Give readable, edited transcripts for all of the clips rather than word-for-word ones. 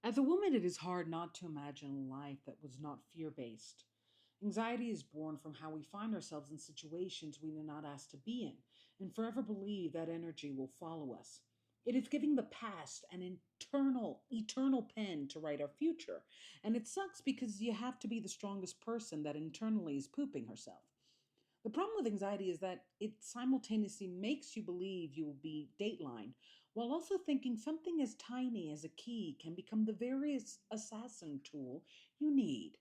As a woman, it is hard not to imagine a life that was not fear based. Anxiety is born from how we find ourselves in situations we were not asked to be in, and forever believe that energy will follow us. It is giving the past an eternal pen to write our future. And it sucks because you have to be the strongest person that internally is pooping herself. The problem with anxiety is that it simultaneously makes you believe you will be datelined, while also thinking something as tiny as a key can become the very assassin tool you need.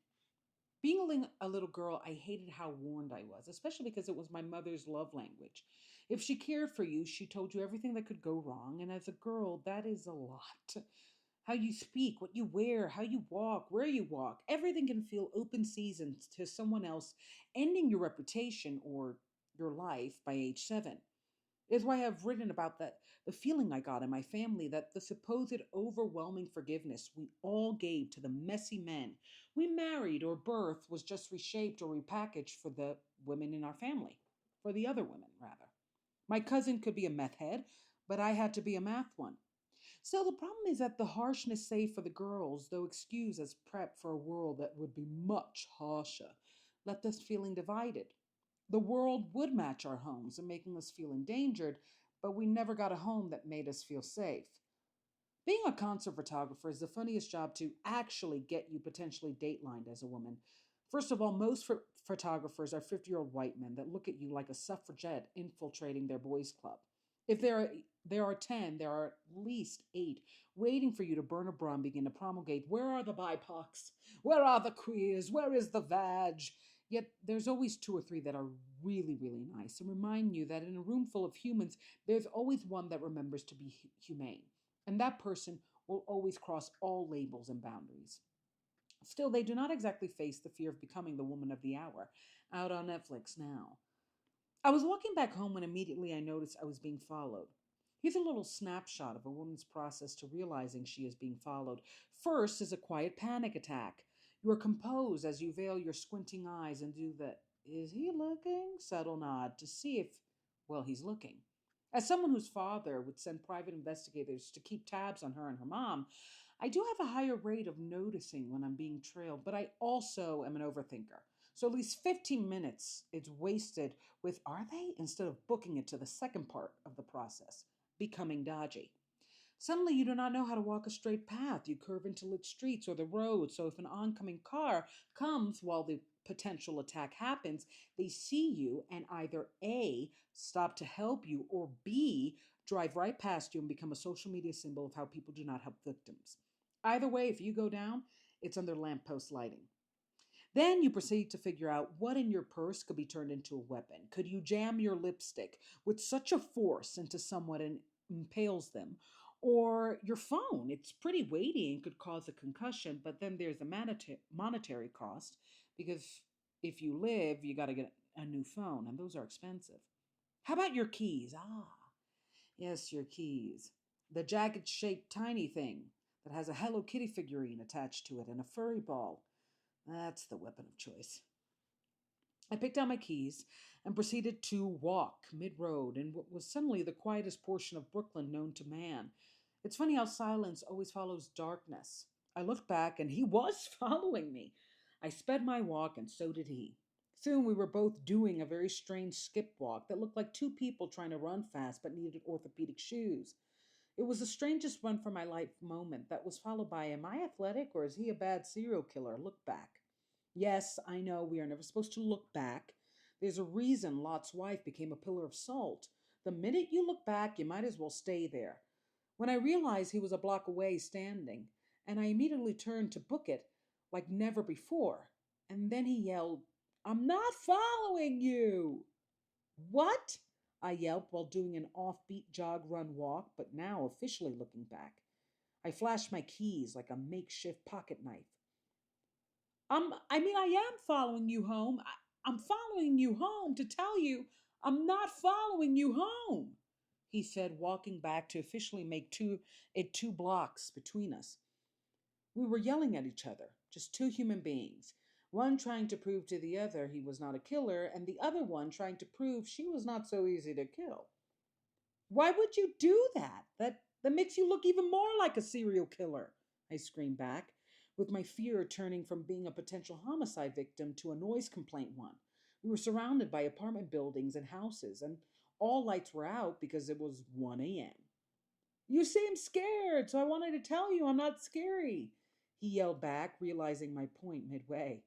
Being a little girl, I hated how warned I was, especially because it was my mother's love language. If she cared for you, she told you everything that could go wrong, and as a girl, that is a lot. How you speak, what you wear, how you walk, where you walk, everything can feel open season to someone else, ending your reputation or your life by age 7. Is why I've written about that the feeling I got in my family that the supposed overwhelming forgiveness we all gave to the messy men we married or birthed was just reshaped or repackaged for the women in our family, for the other women, rather. My cousin could be a meth head, but I had to be a math one. So the problem is that the harshness saved for the girls, though excused as prep for a world that would be much harsher, left us feeling divided. The world would match our homes and making us feel endangered, but we never got a home that made us feel safe. Being a concert photographer is the funniest job to actually get you potentially datelined as a woman. First of all, most photographers are 50-year-old white men that look at you like a suffragette infiltrating their boys' club. If there are 10, there are at least 8 waiting for you to burn a bra and begin to promulgate, where are the BIPOCs? Where are the queers? Where is the vag? Yet there's always 2 or 3 that are really, really nice and remind you that in a room full of humans, there's always one that remembers to be humane. And that person will always cross all labels and boundaries. Still, they do not exactly face the fear of becoming the woman of the hour, out on Netflix now. I was walking back home when immediately I noticed I was being followed. Here's a little snapshot of a woman's process to realizing she is being followed. First is a quiet panic attack. You are composed as you veil your squinting eyes and do the "is he looking?" subtle nod to see if, well, he's looking. As someone whose father would send private investigators to keep tabs on her and her mom, I do have a higher rate of noticing when I'm being trailed, but I also am an overthinker. So at least 15 minutes it's wasted with "are they?" instead of booking it to the second part of the process, becoming dodgy. Suddenly, you do not know how to walk a straight path. You curve into lit streets or the road. So, if an oncoming car comes while the potential attack happens, they see you and either A, stop to help you, or B, drive right past you and become a social media symbol of how people do not help victims. Either way, if you go down, it's under lamppost lighting. Then you proceed to figure out what in your purse could be turned into a weapon. Could you jam your lipstick with such a force into someone and impales them? Or your phone, it's pretty weighty and could cause a concussion, but then there's a monetary cost because if you live, you got to get a new phone, and those are expensive. How about your keys? Ah, yes, your keys. The jagged shaped tiny thing that has a Hello Kitty figurine attached to it and a furry ball. That's the weapon of choice. I picked out my keys and proceeded to walk mid road in what was suddenly the quietest portion of Brooklyn known to man. It's funny how silence always follows darkness. I looked back and he was following me. I sped my walk and so did he. Soon we were both doing a very strange skip walk that looked like 2 people trying to run fast but needed orthopedic shoes. It was the strangest run for my life moment that was followed by, "Am I athletic or is he a bad serial killer?" Look back. Yes, I know we are never supposed to look back. There's a reason Lot's wife became a pillar of salt. The minute you look back, you might as well stay there. When I realized he was a block away standing, and I immediately turned to book it like never before. And then he yelled, "I'm not following you!" "What?" I yelped while doing an offbeat jog run walk, but now officially looking back. I flashed my keys like a makeshift pocket knife. I am following you home. I'm following you home to tell you I'm not following you home, he said, walking back to officially make 2 blocks between us. We were yelling at each other, just 2 human beings. One trying to prove to the other he was not a killer, and the other one trying to prove she was not so easy to kill. Why would you do that? That makes you look even more like a serial killer, I screamed back, with my fear turning from being a potential homicide victim to a noise complaint one. We were surrounded by apartment buildings and houses, and all lights were out because it was 1 a.m. You seem scared, so I wanted to tell you I'm not scary, he yelled back, realizing my point midway.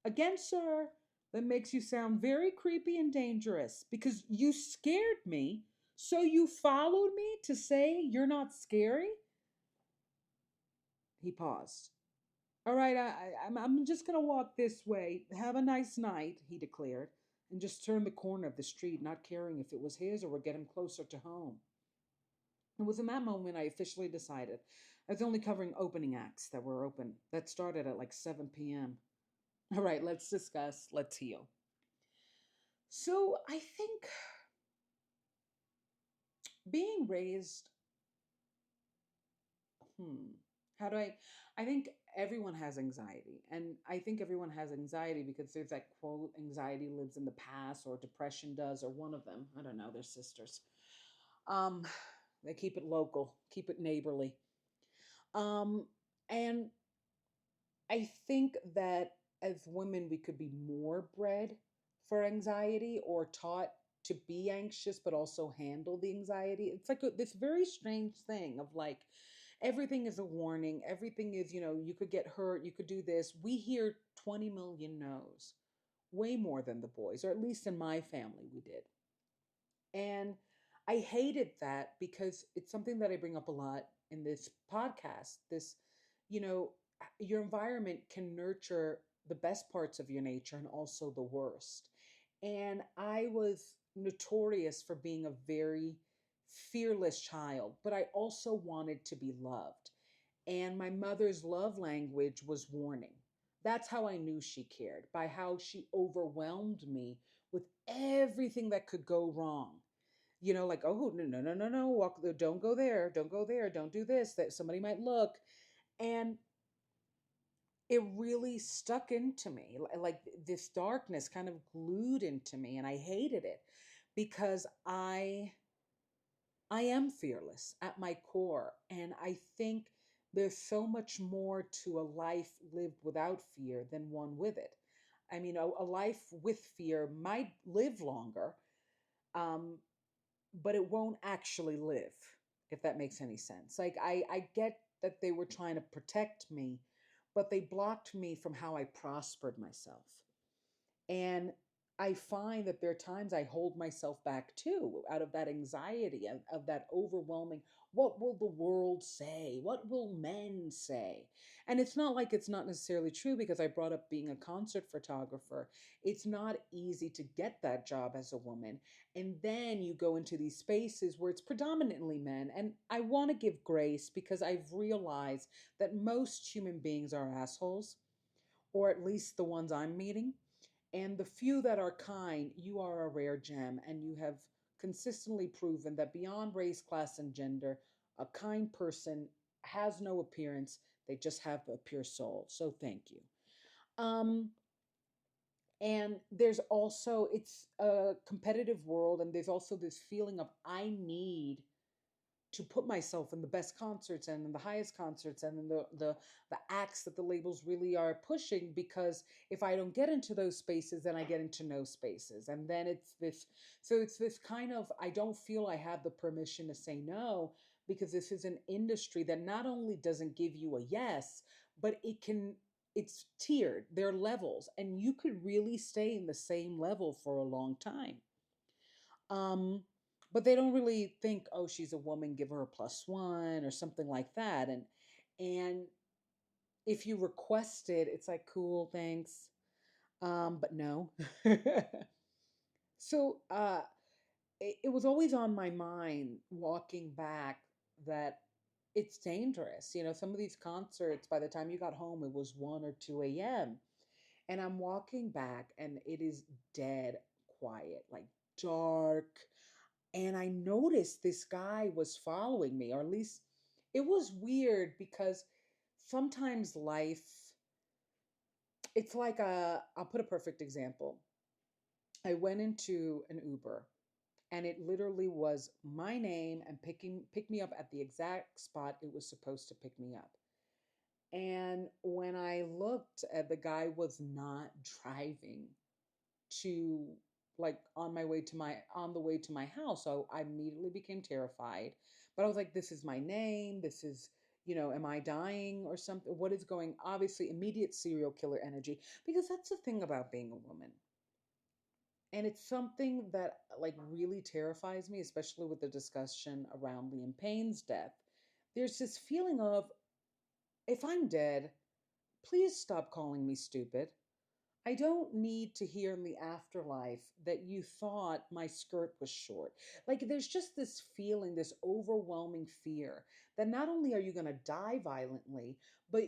Again, sir, that makes you sound very creepy and dangerous because you scared me, so you followed me to say you're not scary? He paused. All right, I'm just going to walk this way. Have a nice night, he declared, and just turned the corner of the street, not caring if it was his or would get him closer to home. It was in that moment I officially decided I was only covering opening acts that were open, that started at like 7 p.m. All right, let's discuss, let's heal. So I think being raised, hmm, how do I think everyone has anxiety. And I think everyone has anxiety because there's that quote, anxiety lives in the past, or depression does, or one of them. I don't know, they're sisters. Um, they keep it local, keep it neighborly. Um, and I think that as women, we could be more bred for anxiety or taught to be anxious, but also handle the anxiety. It's like this very strange thing of like everything is a warning. Everything is, you could get hurt, you could do this. We hear 20 million no's, way more than the boys, or at least in my family, we did. And I hated that because it's something that I bring up a lot in this podcast. You know, your environment can nurture the best parts of your nature and also the worst. And I was notorious for being a very fearless child, but I also wanted to be loved. And my mother's love language was warning. That's how I knew she cared, by how she overwhelmed me with everything that could go wrong. Like, oh, no, no, no, no, no, walk, don't go there, don't go there, don't do this, that somebody might look. And it really stuck into me. Like this darkness kind of glued into me, and I hated it because I am fearless at my core, and I think there's so much more to a life lived without fear than one with it. I mean, a life with fear might live longer, um, but it won't actually live, if that makes any sense. Like, I get that they were trying to protect me, but they blocked me from how I prospered myself. And I find that there are times I hold myself back too, out of that anxiety, of that overwhelming, what will the world say? What will men say? And it's not like it's not necessarily true because I brought up being a concert photographer. It's not easy to get that job as a woman. And then you go into these spaces where it's predominantly men. And I want to give grace because I've realized that most human beings are assholes, or at least the ones I'm meeting. And the few that are kind, you are a rare gem, and you have consistently proven that beyond race, class, and gender, a kind person has no appearance, they just have a pure soul. So thank you. Um, and there's also, it's a competitive world, and there's also this feeling of I need to put myself in the best concerts and in the highest concerts and in the acts that the labels really are pushing, because if I don't get into those spaces, then I get into no spaces, and then it's this kind of, I don't feel I have the permission to say no, because this is an industry that not only doesn't give you a yes, but it's tiered, there are levels, and you could really stay in the same level for a long time. um but they don't really think, oh, she's a woman, give her a +1 or something like that. And if you request it, it's like, cool, thanks. But no. So it was always on my mind walking back that it's dangerous. Some of these concerts, by the time you got home, it was 1 or 2 a.m. And I'm walking back and it is dead quiet, like dark. And I noticed this guy was following me, or at least it was weird because sometimes life, it's like I'll put a perfect example. I went into an Uber and it literally was my name and pick me up at the exact spot it was supposed to pick me up. And when I looked, the guy was not driving to, like, on the way to my house. So I immediately became terrified. But I was like, this is my name. This is, am I dying or something? What is going? Obviously, immediate serial killer energy, because that's the thing about being a woman. And it's something that, like, really terrifies me, especially with the discussion around Liam Payne's death. There's this feeling of, if I'm dead, please stop calling me stupid. I don't need to hear in the afterlife that you thought my skirt was short. Like, there's just this feeling, this overwhelming fear that not only are you going to die violently, but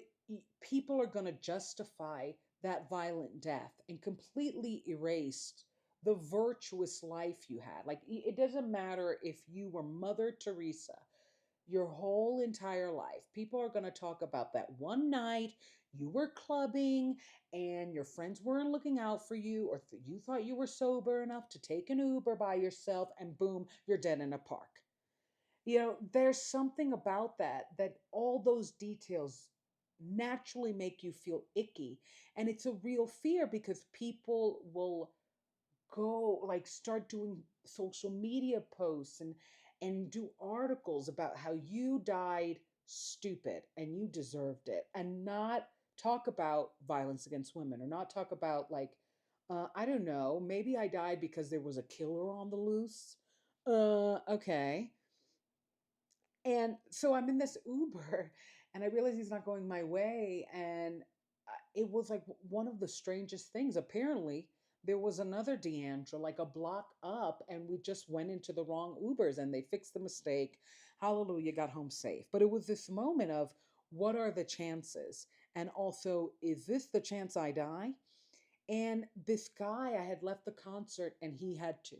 people are going to justify that violent death and completely erased the virtuous life you had. Like, it doesn't matter if you were Mother Teresa your whole entire life. People are going to talk about that one night you were clubbing and your friends weren't looking out for you, or you thought you were sober enough to take an Uber by yourself, and boom, you're dead in a park. There's something about that all those details naturally make you feel icky. And it's a real fear because people will go, like, start doing social media posts and do articles about how you died stupid and you deserved it, and not talk about violence against women, or not talk about, like, I don't know, maybe I died because there was a killer on the loose. Okay. And so I'm in this Uber and I realize he's not going my way. And it was like one of the strangest things. Apparently, there was another Deandra like a block up, and we just went into the wrong Ubers and they fixed the mistake. Hallelujah, got home safe. But it was this moment of, what are the chances? And also, is this the chance I die? And this guy, I had left the concert and he had to.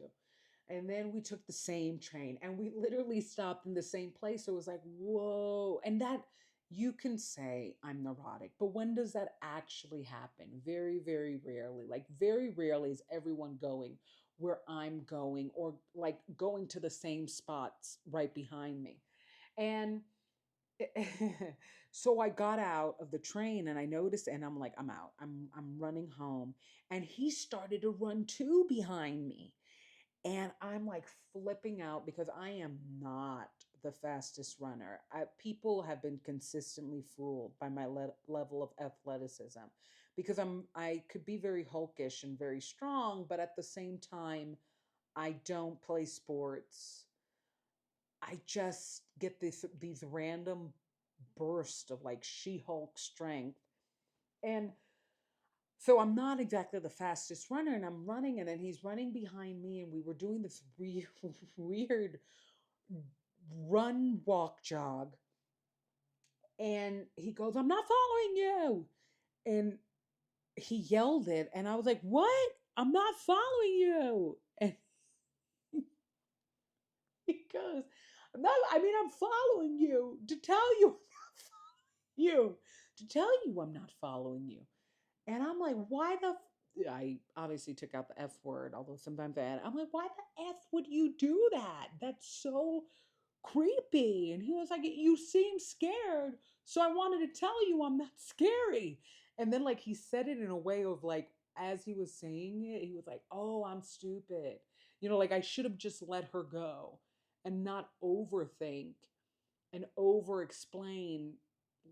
And then we took the same train and we literally stopped in the same place. So it was like, whoa. And that, you can say I'm neurotic, but when does that actually happen? Very, very rarely. Like, very rarely is everyone going where I'm going, or like going to the same spots right behind me. And so I got out of the train and I noticed, and I'm like, I'm out. I'm running home. And he started to run too behind me. And I'm like flipping out because I am not the fastest runner. People have been consistently fooled by my level of athleticism, because I could be very hulkish and very strong, but at the same time, I don't play sports. I just get these random bursts of, like, She-Hulk strength. And so I'm not exactly the fastest runner, and I'm running, and then he's running behind me, and we were doing this weird run, walk, jog. And he goes, I'm not following you. And he yelled it, and I was like, what? I'm not following you. And he goes, no, I mean, I'm following you to tell you, you, to tell you I'm not following you. And I'm like, why the I obviously took out the F word, although sometimes I add, I'm like, why the F would you do that? That's so creepy. And he was like, you seem scared. So I wanted to tell you I'm not scary. And then, like, he said it in a way of, like, as he was saying it, he was like, oh, I'm stupid. Like, I should have just let her go and not overthink and over explain,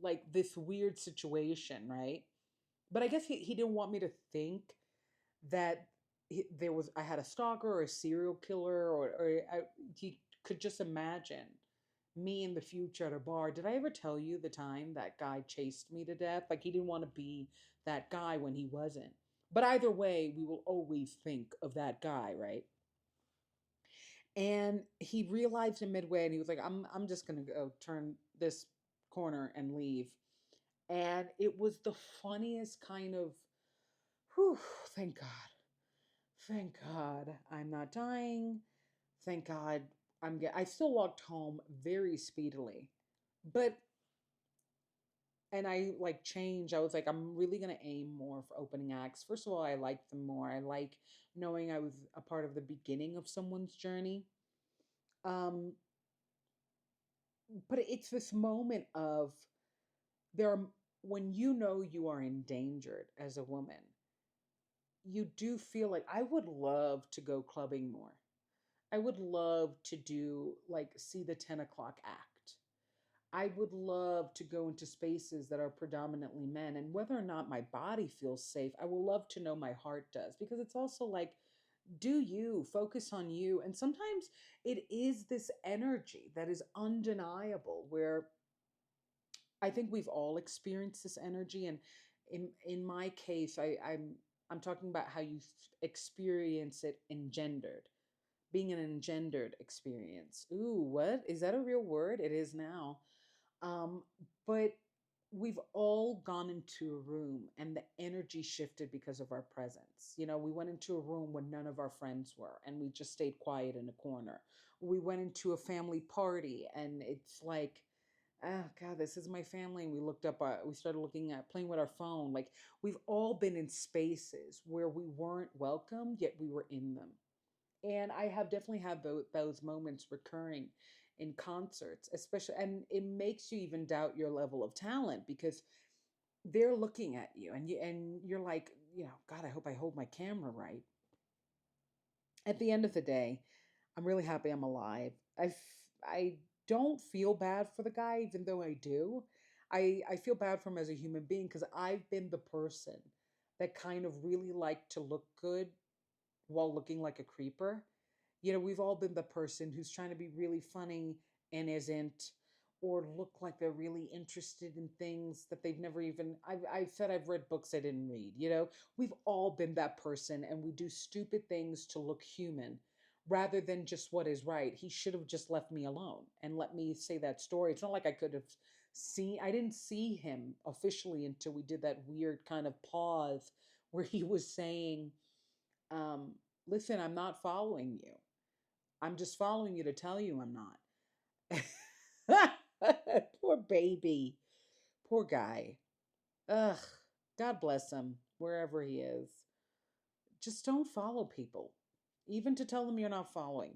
like, this weird situation, right? But I guess he didn't want me to think that I had a stalker or a serial killer, or he could just imagine me in the future at a bar. Did I ever tell you the time that guy chased me to death? Like, he didn't want to be that guy when he wasn't. But either way, we will always think of that guy, right? And he realized in midway, and he was like, I'm just gonna go turn this corner and leave. And it was the funniest kind of, whew, thank God. Thank God I'm not dying. Thank God I still walked home very speedily. But and I, like, changed. I was like, I'm really gonna aim more for opening acts. First of all, I like them more. I like knowing I was a part of the beginning of someone's journey. Um, but it's this moment of, there are when you know you are endangered as a woman, you do feel like I would love to go clubbing more. I would love to do like see the 10 o'clock act. I would love to go into spaces that are predominantly men. And whether or not my body feels safe, I will love to know my heart does. Because it's also like, do you focus on you? And sometimes it is this energy that is undeniable where I think we've all experienced this energy. And in my case, I'm talking about how you experience it engendered, being an engendered experience. Ooh, what? Is that a real word? It is now. Um, but we've all gone into a room and the energy shifted because of our presence. You know, we went into a room when none of our friends were and we just stayed quiet in a corner. We went into a family party and it's like, oh God, this is my family. And we looked up, we started looking at playing with our phone. Like we've all been in spaces where we weren't welcome, yet we were in them. And I have definitely had those moments recurring in concerts, especially, and it makes you even doubt your level of talent because they're looking at you and you're like, you know, God, I hope I hold my camera right. At the end of the day, I'm really happy I'm alive. I don't feel bad for the guy, even though I do. I feel bad for him as a human being because I've been the person that kind of really liked to look good while looking like a creeper. You know, we've all been the person who's trying to be really funny and isn't, or look like they're really interested in things that they've never even. I've said I've read books I didn't read. You know, we've all been that person, and we do stupid things to look human rather than just what is right. He should have just left me alone and let me say that story. It's not like I could have I didn't see him officially until we did that weird kind of pause where he was saying, um, listen, I'm not following you. I'm just following you to tell you I'm not. Poor baby. Poor guy. Ugh. God bless him, wherever he is. Just don't follow people, even to tell them you're not following.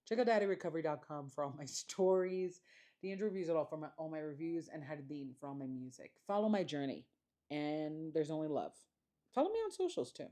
Check out daddyrecovery.com for all my stories, the interviews at all my reviews, and Hadideen for all my music. Follow my journey, and there's only love. Follow me on socials too.